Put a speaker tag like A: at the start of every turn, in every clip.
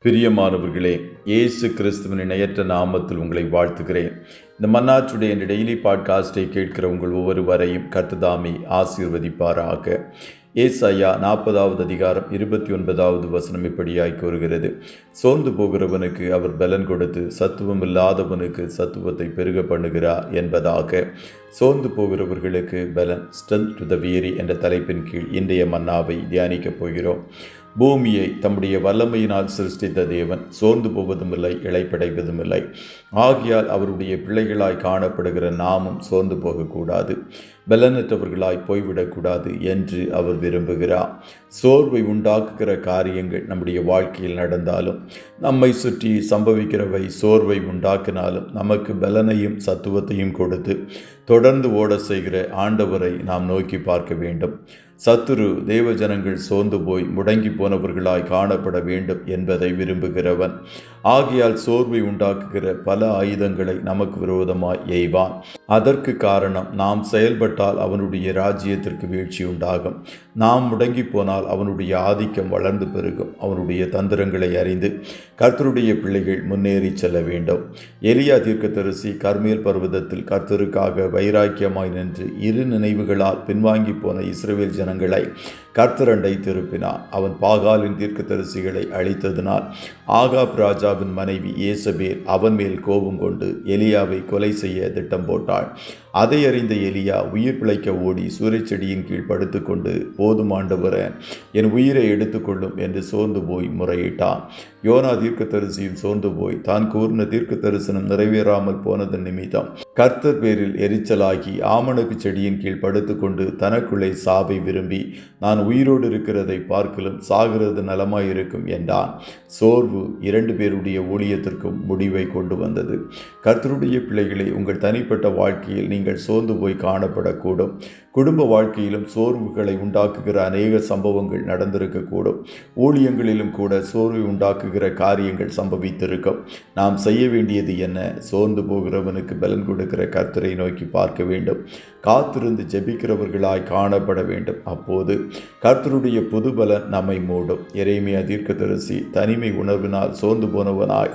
A: பிரியமானவர்களே, இயேசு கிறிஸ்துவின் இணையற்ற நாமத்தில் உங்களை வாழ்த்துகிறேன். இந்த மன்னாச்சுடைய இந்த டெய்லி பாட்காஸ்டை கேட்கிற உங்கள் ஒவ்வொருவரையும் கர்த்தர் ஆசீர்வதிப்பாராக. ஏசாயா 40வது அதிகாரம் 29வது வசனம் இப்படியாய் கூறுகிறது: சோர்ந்து போகிறவனுக்கு அவர் பலன் கொடுத்து சத்துவம் இல்லாதவனுக்கு சத்துவத்தை பெருக பண்ணுகிறார் என்பதாக. சோர்ந்து போகிறவர்களுக்கு பலன், ஸ்ட்ரென்த் டு த வீரி என்ற தலைப்பின் கீழ் இன்றைய மன்னாவை தியானிக்கப் போகிறோம். பூமியை தம்முடைய வல்லமையினால் சிருஷ்டித்த தேவன் சோர்ந்து போவதுமில்லை, இளைப்படைவதுமில்லை. ஆகையால் அவருடைய பிள்ளைகளாய் காணப்படுகிற நாமும் சோர்ந்து போகக்கூடாது, பலனற்றவர்களாய் போய்விடக்கூடாது என்று அவர் விரும்புகிறார். சோர்வை உண்டாக்குகிற காரியங்கள் நம்முடைய வாழ்க்கையில் நடந்தாலும், நம்மை சுற்றி சம்பவிக்கிறவை சோர்வை உண்டாக்கினாலும், நமக்கு பலனையும் சத்துவத்தையும் கொடுத்து தொடர்ந்து ஓட செய்கிற ஆண்டவரை நாம் நோக்கி பார்க்க வேண்டும். சத்துரு தேவஜனங்கள் சோர்ந்து போய் முடங்கி போனவர்களாய் காணப்பட வேண்டும் என்பதை விரும்புகிறவன். ஆகையால் சோர்வை உண்டாக்குகிற பல ஆயுதங்களை நமக்கு விரோதமாய் எய்வான். அதற்கு காரணம், நாம் செயல்பட்டால் அவனுடைய ராஜ்யத்திற்கு வீழ்ச்சி உண்டாகும், நாம் முடங்கி போனால் அவனுடைய ஆதிக்கம் வளர்ந்து பெருகும். அவனுடைய தந்திரங்களை அறிந்து கர்த்தருடைய பிள்ளைகள் முன்னேறி செல்ல வேண்டும். எலியா தீர்க்கதரிசி கர்மேல் பர்வதத்தில் கர்த்தருக்காக வைராக்கியமாய் நின்று இரு நினைவுகளால் பின்வாங்கி போன இஸ்ரவேல் ஜனங்களை கர்த்தரண்டை திருப்பினார். அவன் பாகாலின் தீர்க்கதரிசிகளை அழித்ததினால் ஆகாப் ராஜாவின் மனைவி ஏசபேல் அவன் மேல் கோபம் கொண்டு எலியாவை கொலை செய்ய திட்டம் போட்டாள். அதை அறிந்த எலியா உயிர் பிழைக்க ஓடி சூறைச்செடியின் கீழ் படுத்துக்கொண்டு, போதும் ஆண்டவரே, என் உயிரை எடுத்துக்கொள்ளும் என்று சோர்ந்து போய் முறையிட்டான். யோனா தீர்க்கதரிசியும் சோர்ந்து போய் தான் கூர்ந்த தீர்க்க தரிசனம் நிறைவேறாமல் போனதன் நிமித்தம் கர்த்தர் பேரில் எரிச்சலாகி ஆமணக்கு செடியின் கீழ் படுத்துக்கொண்டு தனக்குள்ளே சாவை விரும்பி, நான் உயிரோடு இருக்கிறதை பார்க்கலும் சாகிறது நலமாயிருக்கும் என்றான். சோர்வு இரண்டு பேருடைய ஊழியத்திற்கும் முடிவை கொண்டு வந்தது. கர்த்தருடைய பிள்ளைகளை, உங்கள் தனிப்பட்ட வாழ்க்கையில் நீங்கள் சோர்ந்து போய் காணப்படக்கூடும். குடும்ப வாழ்க்கையிலும் சோர்வுகளை உண்டாக்குகிற அநேக சம்பவங்கள் நடந்திருக்கக்கூடும். ஊழியங்களிலும் கூட சோர்வை உண்டாக்குகிற காரியங்கள் சம்பவித்திருக்கும். நாம் செய்ய வேண்டியது என்ன? சோர்ந்து போகிறவனுக்கு பலன் கொடுக்கிற கர்த்தரை நோக்கி பார்க்க வேண்டும். காத்திருந்து ஜெபிக்கிறவர்களாய் காணப்பட வேண்டும். அப்போது கர்த்தருடைய புது பலன் நம்மை மூடும். எரேமியா தீர்க்கதரிசி தனிமை உணர்வினால் சோர்ந்து போனவனாய்,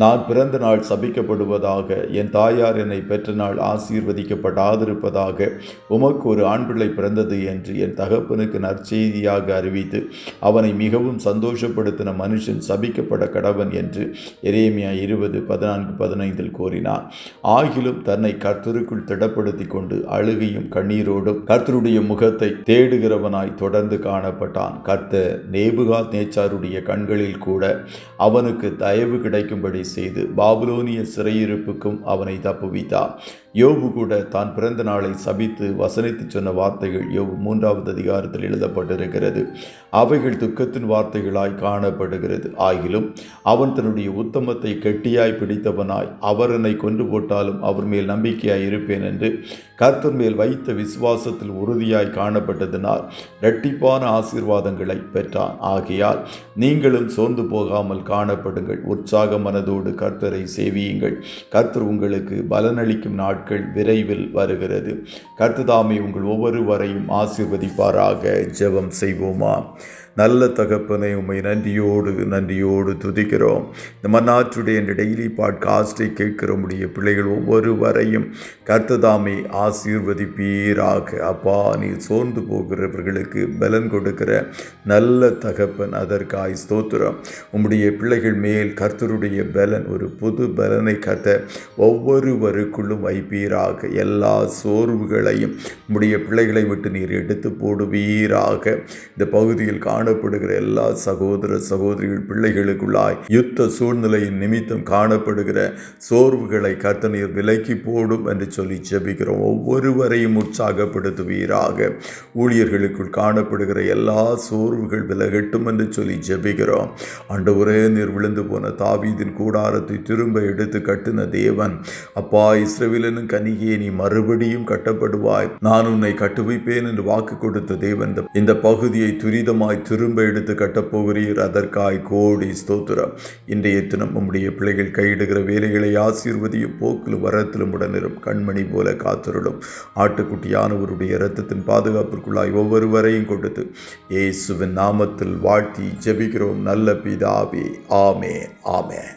A: நான் பிறந்த நாள் சபிக்கப்படுவதாக, என் தாயார் என்னை பெற்ற நாள் ஆசீர்வதிக்கப்படாதிருப்பதாக, உமக்கு ஒரு ஆண் பிள்ளை பிறந்தது என்று என் தகப்பனுக்கு நற்செய்தியாக அறிவித்து அவனை மிகவும் சந்தோஷப்படுத்தின மனுஷன் சபிக்கப்பட கடவன் என்று எரேமியா 20:14-15 கூறினார். ஆகிலும் தன்னை கர்த்தருக்குள் திடப்படுத்தி கொண்டு அழுகையும் கண்ணீரோடும் கர்த்தருடைய முகத்தை தேடுகிறவனாய் தொடர்ந்து காணப்பட்டான். கர்த்தர் நேபுகாத் நேச்சாருடைய கண்களில் கூட அவனுக்கு தயவு கிடைக்கும்படி செய்து பாபிலோனிய சிறையிருப்புக்கும் அவனை தப்புவித்தார். யோபு கூட தான் பிறந்த நாளை சபித்து வசனித்து சொன்ன வார்த்தைகள் யோபு 3வது அதிகாரத்தில் எழுதப்பட்டிருக்கிறது. அவைகள் துக்கத்தின் வார்த்தைகளாய் காணப்படுகிறது. ஆகிலும் அவன் தன்னுடைய உத்தமத்தை கெட்டியாய் பிடித்தவனாய், அவர் என்னை கொண்டு போட்டாலும் அவர் மேல் நம்பிக்கையாய் இருப்பேன் என்று கர்த்தர் மேல் வைத்த விசுவாசத்தில் உறுதியாய் காணப்பட்டதினால் இரட்டிப்பான ஆசீர்வாதங்களை பெற்றான். ஆகையால் நீங்களும் சோர்ந்து போகாமல் காணப்படுங்கள். உற்சாக மனதோடு கர்த்தரை சேவியுங்கள். கர்த்தர் உங்களுக்கு பலனளிக்கும் நாட்கள் விரைவில் வருகிறது. கர்த்தர் உங்கள் ஒவ்வொருவரையும் ஆசீர்வதிப்பாராக. ஜெபம் செய்வோமா? நல்ல தகப்பனை, உம்மை நன்றியோடு துதிக்கிறோம். இந்த மன்னாற்றுடைய இந்த டெய்லி பாட்காஸ்டை கேட்கிற முடிய பிள்ளைகள் ஒவ்வொருவரையும் கர்த்தர் ஆசீர்வதிப்பீராக. அப்பா, நீ சோர்ந்து போகிறவர்களுக்கு பலன் கொடுக்கிற நல்ல தகப்பன், அதற்காய் ஸ்தோத்திரம். உம்முடைய பிள்ளைகள் மேல் கர்த்தருடைய பலன், ஒரு புது பலனை கர்த்தர் ஒவ்வொருவருக்குள்ளும் வைப்பீராக. எல்லா சோர்வுகளையும் உம்முடைய பிள்ளைகளை விட்டு நீர் எடுத்து போடுவீராக. இந்த பகுதியில் காணப்படுகிற எல்லா சகோதர சகோதரிகள் பிள்ளைகளுக்குள்ளாய் யுத்த சூழ்நிலையின் நிமித்தம் காணப்படுகிற சோர்வுகளை கர்த்தர் நீர் விலக்கி போடும் என்று சொல்லி ஜெபிக்கிறோம். ஒவ்வொருவரையும் உற்சாகப்படுத்துவீராக. ஊழியர்களுக்குள் காணப்படுகிற எல்லா சோர்வுகள் விலகட்டும் என்று சொல்லி ஜெபிக்கிறோம். ஆண்டவரே, நீர் விழுந்து போன தாவீதின் கூடாரத்தை திரும்ப எடுத்து கட்டின தேவன், அப்பா, இஸ்ரவேலின் கன்னிகையை நீ மறுபடியும் கட்டப்படுவாய், நான் உன்னை கட்டுவிப்பேன் என்று வாக்கு கொடுத்த தேவன் இந்த பகுதியை துரிதமாய் திரும்ப எடுத்து கட்டப்போகிறீர். அதற்காய் கோடி ஸ்தோத்திரம். இன்றைய தினம் உம்முடைய பிள்ளைகள் கையிடுகிற வேலைகளை ஆசீர்வதியும். போக்கிலும் வரத்திலும் உடனிரும். கண்மணி போல காத்திருளும். ஆட்டுக்குட்டியானவருடைய இரத்தத்தின் பாதுகாப்பிற்குள்ளாய் ஒவ்வொருவரையும் கொடுத்து இயேசுவின் நாமத்தில் வாழ்த்தி ஜெபிக்கிறோம் நல்ல பிதாவே. ஆமென், ஆமென்.